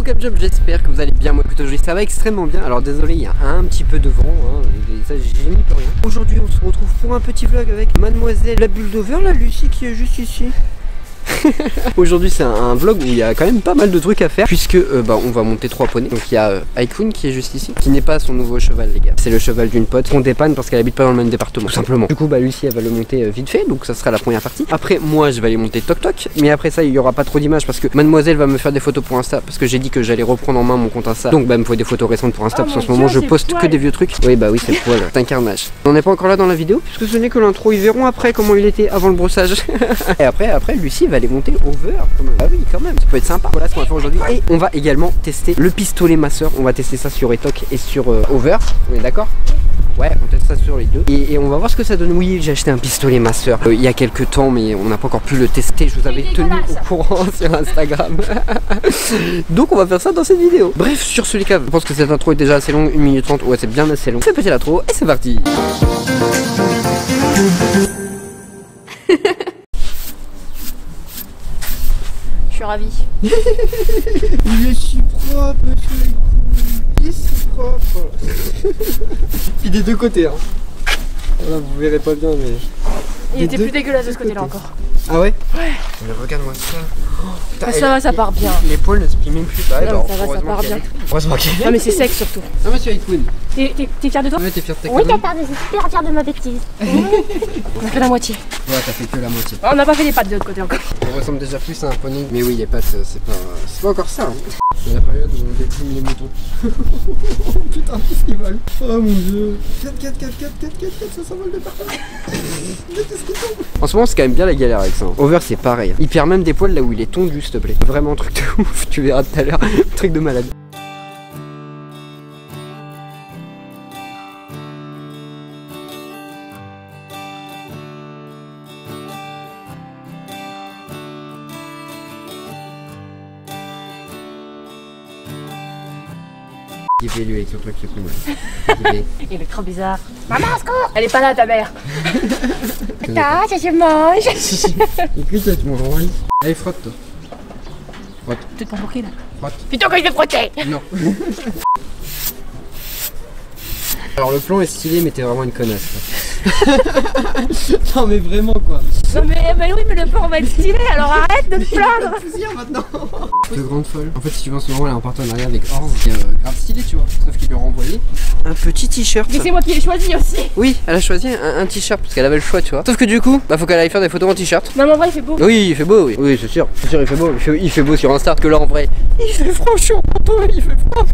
Cap Jump, j'espère que vous allez bien. Moi écoute, aujourd'hui ça va extrêmement bien. Alors désolé, il y a un petit peu de vent, hein, et ça j'ai mis plus rien. Aujourd'hui on se retrouve pour un petit vlog avec mademoiselle la bulldozer, la Lucie qui est juste ici. Aujourd'hui c'est un vlog où il y a quand même pas mal de trucs à faire, puisque on va monter 3 poneys. Donc il y a Aikun qui est juste ici, qui n'est pas son nouveau cheval les gars, c'est le cheval d'une pote qu'on dépanne parce qu'elle habite pas dans le même département tout simplement. Du coup Lucie elle va le monter vite fait, donc ça sera la première partie. Après moi je vais aller monter Toc Toc, mais après ça il y aura pas trop d'images parce que mademoiselle va me faire des photos pour Insta, parce que j'ai dit que j'allais reprendre en main mon compte Insta. Donc il me faut des photos récentes pour Insta, parce qu'en ce moment je poste que des vieux trucs. Oui oui c'est poil, c'est un carnage. On n'est pas encore là dans la vidéo puisque ce n'est que l'intro, ils verront après comment il était avant le brossage. Et après Lucie va aller monter over. Ah oui quand même, ça peut être sympa. Voilà ce qu'on va faire aujourd'hui. Et on va également tester le pistolet masseur. On va tester ça sur Etok et sur Over. On est d'accord? Ouais, on teste ça sur les deux et on va voir ce que ça donne. Oui, j'ai acheté un pistolet masseur il y a quelques temps, mais on n'a pas encore pu le tester. Je vous avais tenu au courant sur Instagram. Donc on va faire ça dans cette vidéo. Bref, sur ce les caves, je pense que cette intro est déjà assez longue, 1 minute 30. Ouais, c'est bien assez long. C'est petit l'intro et c'est parti. Je suis ravie. Il est si propre, monsieur. Il est si propre. Puis des deux côtés, hein. Voilà, vous verrez pas bien, mais. Il était plus dégueulasse de ce côté-là encore. Ah ouais? Ouais. Mais regarde-moi ça. Ah, ça va, ça part bien. Les poils ne se plient même plus. Non, ça va, ça part bien. Heureusement qu'il y a. Non, mais c'est sec surtout. Ah, monsieur Aikun. T'es fier de toi? Ouais, t'es fier de ta Oui, connerie. je suis super fière de ma bêtise. On a fait la moitié. Ouais, t'as fait que la moitié. On n'a pas fait les pattes de l'autre côté encore. On ressemble déjà plus à un poney. Mais oui, les pattes, c'est pas encore ça. Hein. C'est la période où on déprime les moutons. Oh putain, qu'est-ce qu'ils veulent? Oh mon dieu. 4, ça s'envole de partout. Qu'est-ce qu'ils font? En ce moment, c'est quand même bien la galère avec ça. Over, c'est pareil. Il perd même des poils là où il est tondu, s'il te plaît. Vraiment un truc de ouf, tu verras tout à l'heure. Truc de malade. Il fait lui avec son truc, c'est cool. Il est trop bizarre. Maman, secours! Elle est pas là, ta mère. Attends, je mange. Écoute, tu manges en lit. Allez, frotte toi. Frotte. Peut-être pas bloqué là. Frotte. Putain, quand il fait frotter! Non. Alors le plan est stylé, mais t'es vraiment une connasse. Non mais vraiment quoi. Non mais oui, mais le plan va être stylé, alors arrête de te plaindre. Maintenant. De grande folle. En fait, si tu veux, en ce moment, elle est en partenariat avec Orz, qui est grave stylé, tu vois. Sauf qu'il lui a renvoyé un petit t-shirt. Mais c'est moi qui l'ai choisi aussi. Oui, elle a choisi un t-shirt parce qu'elle avait le choix, tu vois. Sauf que du coup, faut qu'elle aille faire des photos en t-shirt. Non mais en vrai il fait beau. Oui, il fait beau, oui. Oui, c'est sûr. C'est sûr, il fait beau. Il fait beau sur Insta. Parce que là, en vrai, il fait franchement beau. Il fait froid,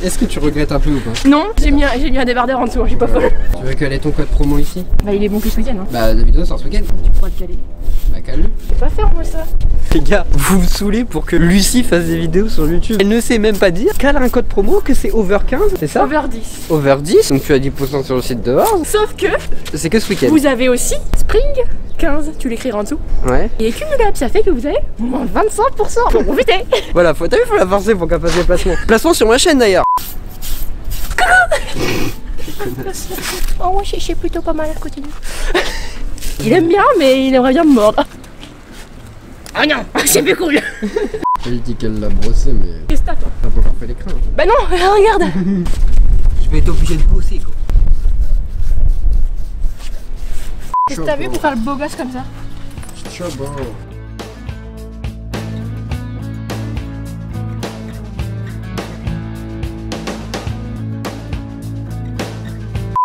Est-ce que tu regrettes un peu ou pas? Non, j'ai mis un débardeur en dessous, je suis pas folle. Tu veux caler ton code promo ici? Bah il est bon que ce week-end hein. Bah la vidéo sort ce week-end. Tu pourras le caler. Bah cale-le. Je vais pas faire moi ça. Les gars, vous me saoulez pour que Lucie fasse des vidéos sur YouTube. Elle ne sait même pas dire qu'elle a un code promo, que c'est over 15, c'est ça? Over 10. Over 10, donc tu as 10% sur le site de Orz. Sauf que C'est que ce week-end. vous avez aussi Spring 15, tu l'écriras en dessous. Ouais. Et cumulable, ça fait que vous avez moins 25% pour profiter. Voilà, t'as vu, faut la forcer pour qu'elle fasse des placements. Placement sur ma chaîne d'ailleurs. Oh moi je suis plutôt pas mal à côté de lui. Il aime bien mais il aimerait bien me mordre. Oh non, c'est plus cool. Elle dit qu'elle l'a brossé, mais Qu'est-ce que t'as toi? t'as pas encore fait l'écran. Bah non, regarde. Je vais être obligé de bosser quoi. Qu'est-ce que t'as vu pour faire le beau gosse comme ça? Chobo.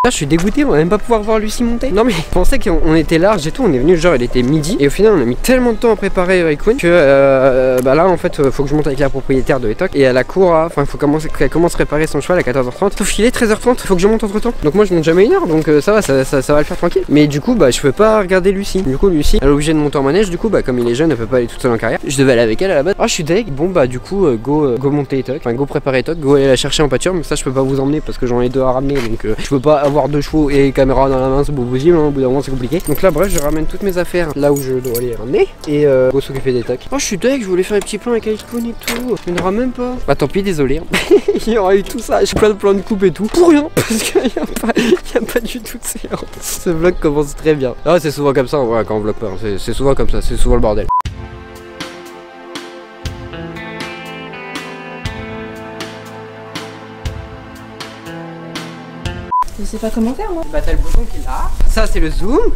Là, je suis dégoûté, on va même pas pouvoir voir Lucie monter. Non mais je pensais qu'on était large et tout, on est venu genre il était midi et au final on a mis tellement de temps à préparer Aikun que bah là en fait faut que je monte avec la propriétaire de Etok et à la cour, enfin faut qu'elle commence à réparer son cheval à 14h30. Sauf qu'il est 13h30, faut que je monte entre temps. Donc moi je monte jamais 1 heure donc ça va, ça va le faire tranquille. Mais du coup bah je peux pas regarder Lucie. Du coup Lucie elle est obligée de monter en manège, du coup bah comme il est jeune elle peut pas aller toute seule en carrière. Je devais aller avec elle à la base. Ah je suis deg, bon bah du coup go monter Etok, enfin go préparer Etok, go aller la chercher en pâture, mais ça je peux pas vous emmener parce que j'en ai 2 à ramener donc je peux pas avoir 2 chevaux et caméra dans la main, c'est pas possible, hein, au bout d'un moment c'est compliqué. Donc là bref je ramène toutes mes affaires là où je dois les ramener et go s'occuper des tocs. Oh je suis deg, je voulais faire un petit plan avec Aikun et tout, il n'y en aura même pas. Bah tant pis, désolé, hein. Il y aura eu tout ça, j'ai plein de plans de coupe et tout, pour rien, parce qu'il n'y a pas du tout de séance. Ce vlog commence très bien. Ah c'est souvent comme ça, ouais, quand on vlog pas, c'est souvent comme ça, c'est souvent le bordel. Je sais pas comment faire moi. Bah t'as le bouton qui est là. Ça c'est le zoom.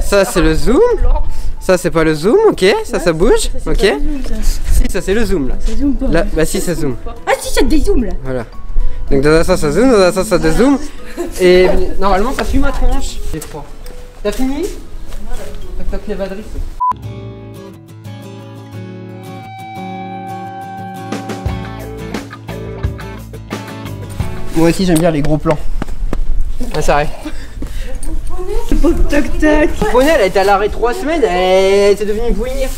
Ça c'est le zoom. Ça c'est pas le zoom, ok. Ça bouge, ok. Si, ça c'est le zoom là. Ça zoome pas. Là, bah si ça zoom. Ah si, ça dézoome là. Voilà. Donc dans ça zoom, dans ça dézoome. Et normalement ça suit ma tranche. J'ai froid. T'as fini? Tac tac les batteries. Moi aussi j'aime bien les gros plans. Ah c'est vrai. Tac tac. Poney elle a été à l'arrêt 3 semaines, elle s'est devenue bouillir.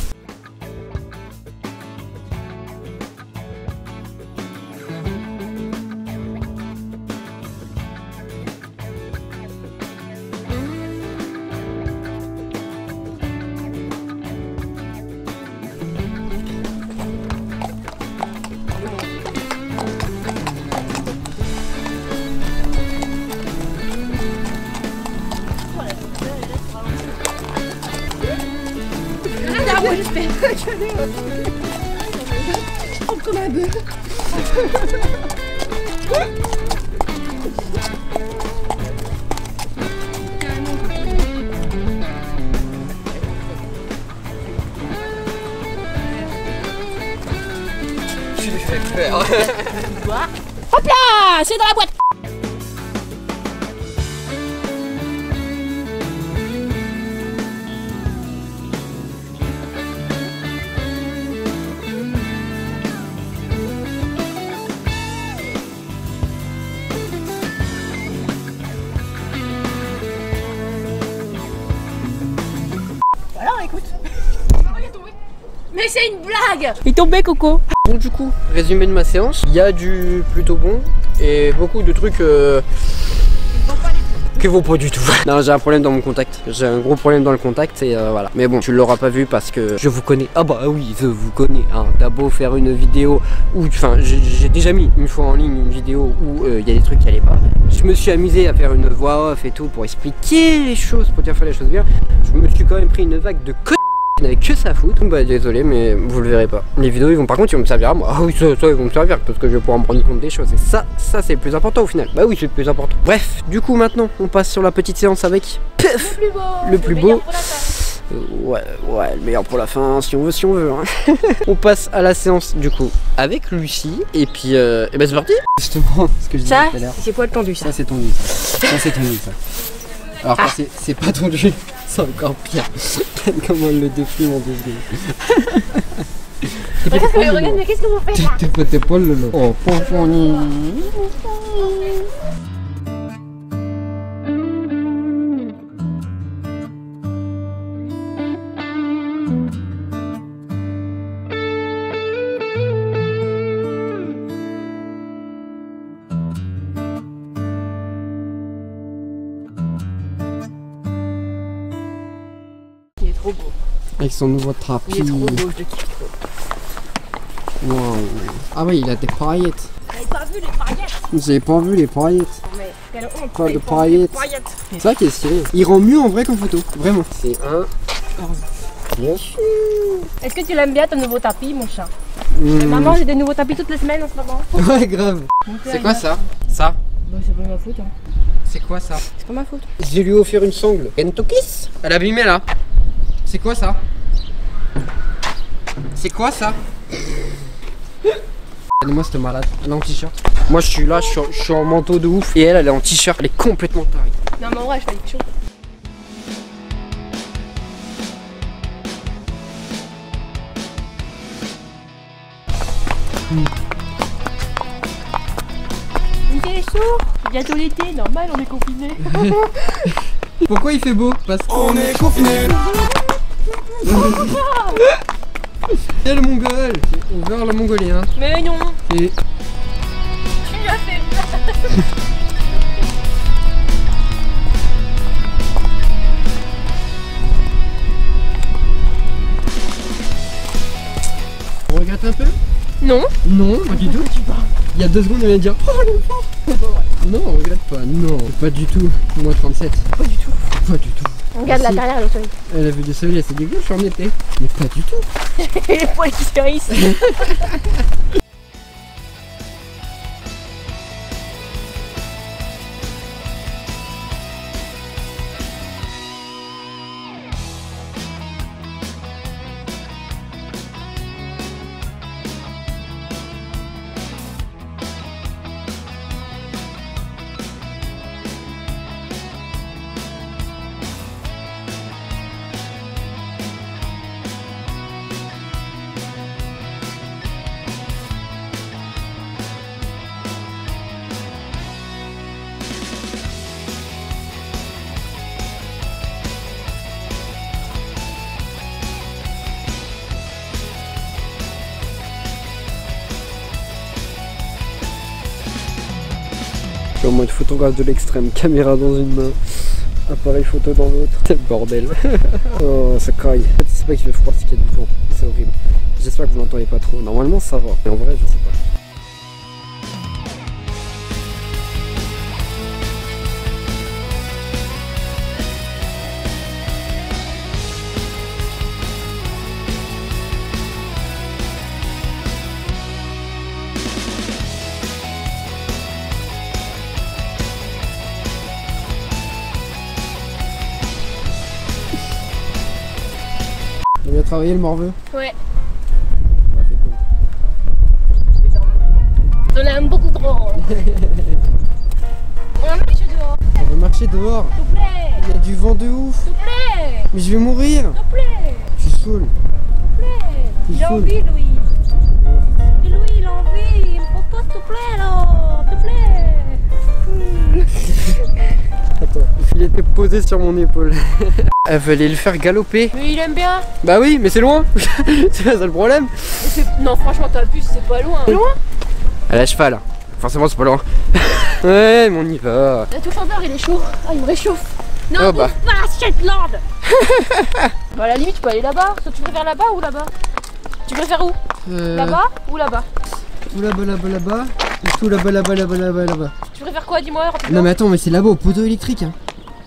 Moi j'espère. Oh comme un bœuf. Je vais faire. Hop là, c'est dans la boîte. Alors écoute. Mais c'est une blague. Il tombait Coco. Bon du coup, résumé de ma séance, il y a du plutôt bon et beaucoup de trucs qui vaut pas du tout. Non, j'ai un problème dans mon contact, j'ai un gros problème dans le contact et voilà. Mais bon, tu l'auras pas vu parce que je vous connais. Ah bah oui, je vous connais, hein. T'as beau faire une vidéo où, enfin j'ai déjà mis une fois en ligne une vidéo où il y a des trucs qui allaient pas. Je me suis amusé à faire une voix off et tout pour expliquer les choses, pour dire faire les choses bien. Je me suis quand même pris une vague de qui n'avait que ça à foutre. Bah désolé mais vous le verrez pas. Les vidéos ils vont par contre ils vont me servir à moi. Ah oui ça ils vont me servir parce que je vais pouvoir me rendre compte des choses. Et ça c'est le plus important au final. Bah oui c'est le plus important. Bref, du coup maintenant on passe sur la petite séance avec Puff, le plus beau. Ouais, le meilleur pour la fin, si on veut. Hein. On passe à la séance du coup avec Lucie et puis et bah c'est parti. Justement ce que je disais tout à l'heure. C'est poil tendu ça. Ça c'est tendu ça. Ça c'est tendu ça. Alors quand c'est pas tendu, c'est encore pire. Comment elle le déprime en 2 secondes. Regarde, mais qu'est-ce que vous faites là? T'es pas le lot. Oh, pomponi. Il est trop beau. Avec son nouveau tapis. Il est trop beau, je le kiffe trop. Wow. Ah oui, il a des paillettes. J'avais pas vu les paillettes. J'ai pas vu les paillettes. Mais quelle honte. Pas de paillettes. C'est ça qui est stylé. Il rend mieux en vrai qu'en photo. Vraiment. C'est un. Bien sûr. Est-ce que tu l'aimes bien ton nouveau tapis mon chat? Maman j'ai des nouveaux tapis toutes les semaines en ce moment. Ouais grave. C'est quoi ça? Ça? Bah c'est pas ma faute hein. C'est quoi ça? C'est pas ma faute. J'ai lui offert une sangle. Kentucky. Elle a abîmé là. C'est quoi ça? C'est quoi ça? Regardez-moi cette malade, elle est en t-shirt. Moi je suis là, je suis en manteau de ouf. Et elle est en t-shirt, elle est complètement tarée. Non mais en vrai je fais chaud. Il fait chaud. Bientôt l'été, normal on est confinés. Pourquoi il fait beau? Parce qu'on est confinés. Il y a le mongol. On veut le mongolien. Mais non. Et... Tu lui as fait On regrette un peu? Non. Non, pas du tout. Il y a 2 secondes, elle vient de dire oh le vent. Non, on regrette pas. Non, pas du tout. Moins 37. Pas du tout. Pas du tout. On regarde la carrière, le soleil. Elle a vu du soleil, elle s'est dit que je suis en été. Mais pas du tout. Les poils qui se hérissent. suis en mode photographe de l'extrême, caméra dans une main, appareil photo dans l'autre. Quel bordel. Oh, ça craille. En fait, c'est pas qu'il fait froid, c'est qu'il y a du vent. C'est horrible. J'espère que vous l'entendez pas trop. Normalement, ça va. Mais en vrai, je sais pas. T'as bien travaillé le morveux? Ouais. Ouais, c'est cool. On aime beaucoup trop. On va marcher dehors. On va marcher dehors. S'il te plaît. Il y a du vent de ouf. S'il te plaît. Mais je vais mourir. S'il te plaît. Je suis saoul. S'il te plaît. Il Il a faut. envie, Louis. Et Louis, il a envie. Il me propose, s'il te plaît, là. S'il te plaît. Attends, il était posé sur mon épaule. Elle veut aller le faire galoper. Mais il aime bien. Bah oui, mais c'est loin. C'est ça le problème. Non, franchement, t'abuses, c'est pas loin. C'est loin. Elle a cheval. Forcément, c'est pas loin. Ouais, mais on y va. La tout faveur, il est chaud. Ah, il me réchauffe. Non, Oh bah. pas Shetland. Bah, à la limite, tu peux aller là-bas. Soit tu préfères là-bas ou là-bas? Tu préfères où? Là-bas ou là-bas? Ou là-bas, là-bas, là-bas. Et tout là-bas, là-bas, là-bas, là-bas, là-bas. Tu préfères quoi? Dis-moi rapidement. Non, mais attends, mais c'est là-bas au poteau électrique. Hein.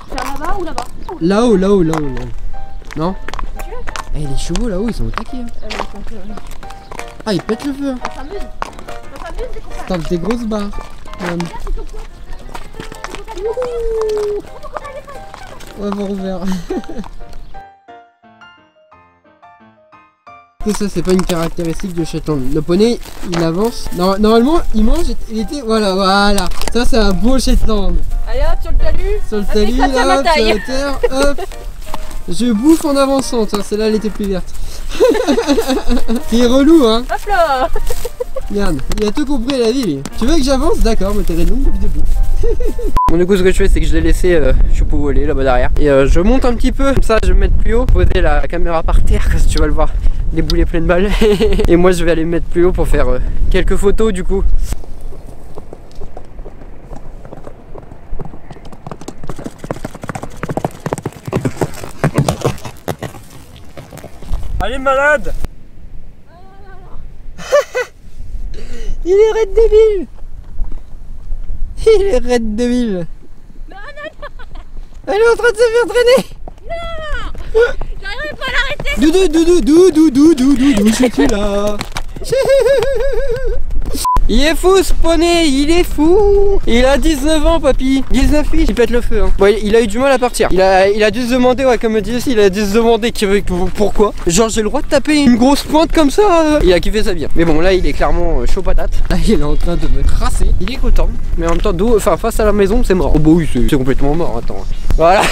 Tu préfères là-bas ou là-bas? Là-haut, là-haut, là-haut, là-haut. Non? Eh, les chevaux là-haut, ils sont au taquet. Hein. Ah, ils pètent le feu. Hein. On s'amuse. On s'amuse dès qu'on fait. T'as des grosses barres. On va voir ouvert. Ça c'est pas une caractéristique de Shetland. Le poney il avance. Normalement il mange et il était. Voilà. Ça c'est un beau Shetland. Allez hop, sur le talus. Sur le Ah, talus, c'est pas ça, ma là, hop, sur taille. la terre, hop. Je bouffe en avançant, ça, celle-là elle était plus verte. T'es relou hein. Hop là. Regarde, il a tout compris à la vie lui. Tu veux que j'avance? D'accord, mais t'es long depuis début. Bon du coup ce que je fais c'est que je l'ai laissé choupeau voler là-bas derrière. Et je monte un petit peu, comme ça je vais me mettre plus haut, poser la caméra par terre, comme ça tu vas le voir, les boulets pleins de balles. Et moi je vais aller me mettre plus haut pour faire quelques photos du coup. Allez malade. Il est raide débile. Il est raide débile. Non. Elle est en train de se faire traîner. J'arriverai pas à l'arrêter. Doudou, je suis plus là. Il est fou ce poney, il est fou. Il a 19 ans papy, 19 filles, il pète le feu hein. Bon, il a eu du mal à partir. Il a dû se demander, ouais comme me dit aussi, il a dû se demander pourquoi. Genre j'ai le droit de taper une grosse pointe comme ça. Il a kiffé sa vie. Mais bon là il est clairement chaud patate. Là il est en train de me tracer. Il est content. Mais en même temps face à la maison c'est mort. Oh bah oui c'est complètement mort, attends. Voilà,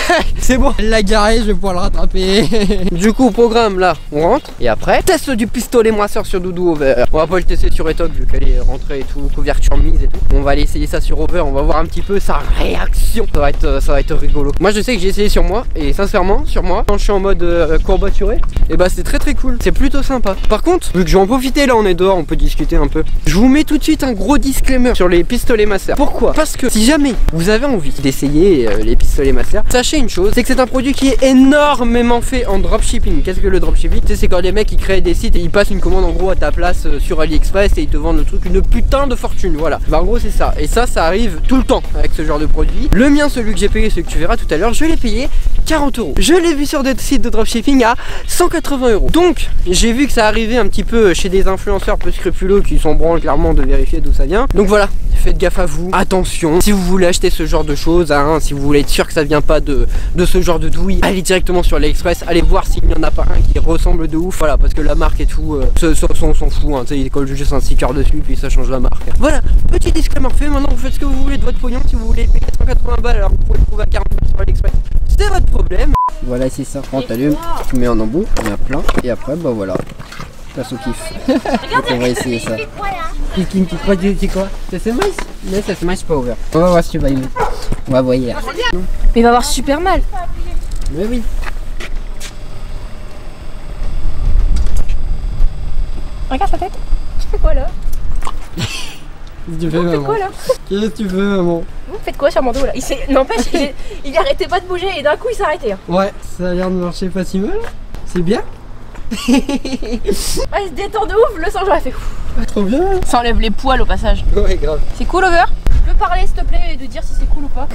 c'est bon. Elle l'a garé, je vais pouvoir le rattraper. Du coup au programme là, on rentre. Et après, test du pistolet moisseur sur Doudou Over. On va pas le tester sur Etoc vu qu'elle est rentrée et tout, couverture mise et tout. On va aller essayer ça sur Over, on va voir un petit peu sa réaction. Ça va être rigolo. Moi je sais que j'ai essayé sur moi. Et sincèrement, sur moi, quand je suis en mode courbaturé, et bah c'est très cool. C'est plutôt sympa. Par contre, vu que je vais en profiter là, on est dehors, on peut discuter un peu. Je vous mets tout de suite un gros disclaimer sur les pistolets master. Pourquoi? Parce que si jamais vous avez envie d'essayer les pistolets master, sachez une chose, c'est que c'est un produit qui est énormément fait en dropshipping. Qu'est-ce que le dropshipping? Tu sais, c'est quand les mecs ils créent des sites et ils passent une commande en gros à ta place sur AliExpress et ils te vendent le truc une putain de fortune, voilà. Bah en gros c'est ça. Et ça arrive tout le temps avec ce genre de produit. Le mien, celui que j'ai payé, celui que tu verras tout à l'heure, je l'ai payé 40 €. Je l'ai vu sur des sites de dropshipping à 180 €. Donc j'ai vu que ça arrivait un petit peu chez des influenceurs peu scrupuleux qui s'en branlent clairement de vérifier d'où ça vient. Donc voilà, faites gaffe à vous, attention. Si vous voulez acheter ce genre de choses, hein, si vous voulez être sûr que ça vient pas de ce genre de douille, allez directement sur AliExpress, allez voir s'il n'y en a pas un qui ressemble de ouf. Voilà, parce que la marque et tout, on s'en fout, hein, tu sais, il colle juste un sticker dessus puis ça change la marque. Voilà, petit disclaimer fait, maintenant vous faites ce que vous voulez de votre pognon. Si vous voulez payer 180 balles alors que vous pouvez le trouver à 40 balles sur AliExpress, c'est votre problème. Voilà, c'est ça, prends, t'allumes, tu mets en embout, il y en a plein, et après bah voilà, place au kiff. Donc on va essayer ça. Qui croit du quoi? Ça se mange? Non, ça se mange pas ouvert. On va voir si tu vas aimer. On va voir. Mais il va avoir super mal. Mais oui. Regarde sa tête. Voilà. Qu'est-ce que tu fais, Vous faites maman? quoi là? Qu'est-ce que tu fais, maman? Vous faites quoi sur mon dos là? N'empêche, il arrêtait pas de bouger et d'un coup il s'est arrêté. Hein. Ouais, ça a l'air de marcher pas si mal. C'est bien. Ouais, il se détend de ouf, le sang j'aurais fait ouf. Ah, trop bien. Ça enlève les poils au passage. Ouais, grave. C'est cool, Over? Tu peux parler s'il te plaît et de dire si c'est cool ou pas?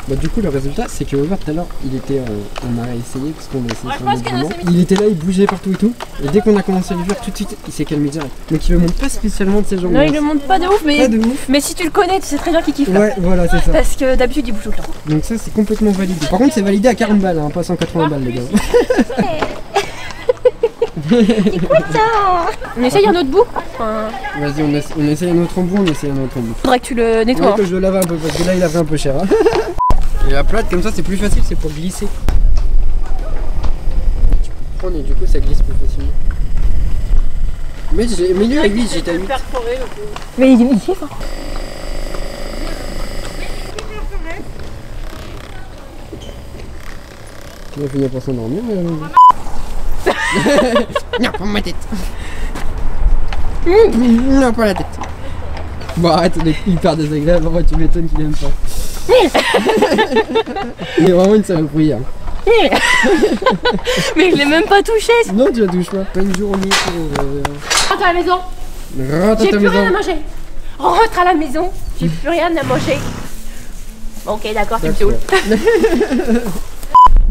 Bah du coup le résultat c'est que Over tout à l'heure il était on a essayé parce qu'on a essayé Ouais, sur je pense un qu'il y en a moment. assez mis. Il était là, il bougeait partout et tout. Et dès qu'on a commencé à lui faire tout de suite il s'est calmé direct. Donc il le montre pas spécialement de ses jambes. Non, il le monte pas de ouf, mais, Pas de ouf. mais si tu le connais, tu sais très bien qu'il kiffe là. Ouais voilà c'est ça. Parce que d'habitude il bouge tout le temps. Donc ça c'est complètement validé. Par contre c'est validé à 40 balles hein, pas 180 balles les gars. On essaye un autre bout? Enfin, Vas-y on essaye un autre embout, on essaye un autre embout. faudrait que tu le nettoies. Ouais, que je le lave un peu parce que là il avait un peu cher. Hein. Et la plate comme ça c'est plus facile, c'est pour glisser. Tu peux prendre et du coup ça glisse plus facilement. Mais lui avec lui j'étais à 8. Mais il est fort. Il va finir par s'endormir mais... Non, pas ma tête. Non, pas la tête. Bon arrête, il est hyper désagréable, en vrai, tu m'étonnes qu'il aime pas. Il est vraiment une saloperie. Mais je l'ai même pas touché. Non, tu la touches pas. Pas une journée pour... Rentre à la maison. Rentre à J'ai ta plus rien à maison. manger. Rentre à la maison. J'ai plus rien à manger. Ok, d'accord, tu me saoules.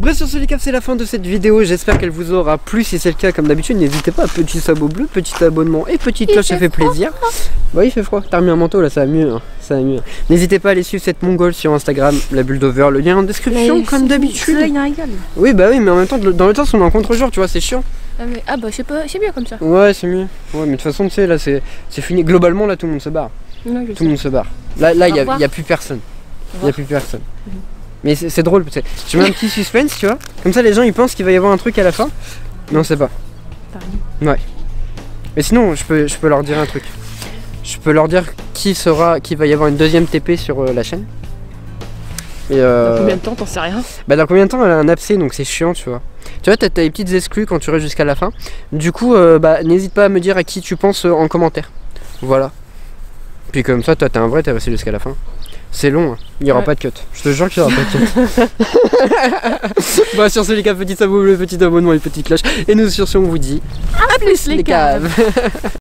Bref, sur ce les caps, c'est la fin de cette vidéo. J'espère qu'elle vous aura plu. Si c'est le cas, comme d'habitude, n'hésitez pas à petit sabot bleu, petit abonnement et petite cloche, ça fait plaisir. Bah, il fait froid. T'as remis un manteau là, ça va mieux. Hein. Ça va mieux. N'hésitez pas à aller suivre cette mongole sur Instagram, la bulle d'Over. Le lien en description, comme d'habitude. Oui, bah oui, mais en même temps, dans le temps, on est en contre-jour, tu vois, c'est chiant. Ah bah c'est mieux comme ça. Ouais, c'est mieux. Ouais, mais de toute façon, tu sais, là, c'est fini. Globalement, là, tout le monde se barre. Non, Tout le monde se barre. Là, il y a plus personne. Il y a plus personne. Mais c'est drôle, je mets un petit suspense, tu vois. Comme ça, les gens ils pensent qu'il va y avoir un truc à la fin. Mais on sait pas. Ouais. Mais sinon, je peux leur dire un truc. Je peux leur dire qu'il va y avoir une deuxième TP sur la chaîne. Et Dans combien de temps, t'en sais rien? Bah dans combien de temps elle a un abcès, donc c'est chiant, tu vois. Tu vois, t'as les petites exclus quand tu restes jusqu'à la fin. Du coup, bah n'hésite pas à me dire à qui tu penses en commentaire. Voilà. Puis comme ça, toi t'es un vrai, t'es resté jusqu'à la fin. C'est long, hein. Il n'y aura pas de cut. Je te jure qu'il n'y aura pas de cut. Bah sur ce les caves, petit sabot bleu, petit abonnement et petite cloche. Et nous sur ce on vous dit à plus les caves.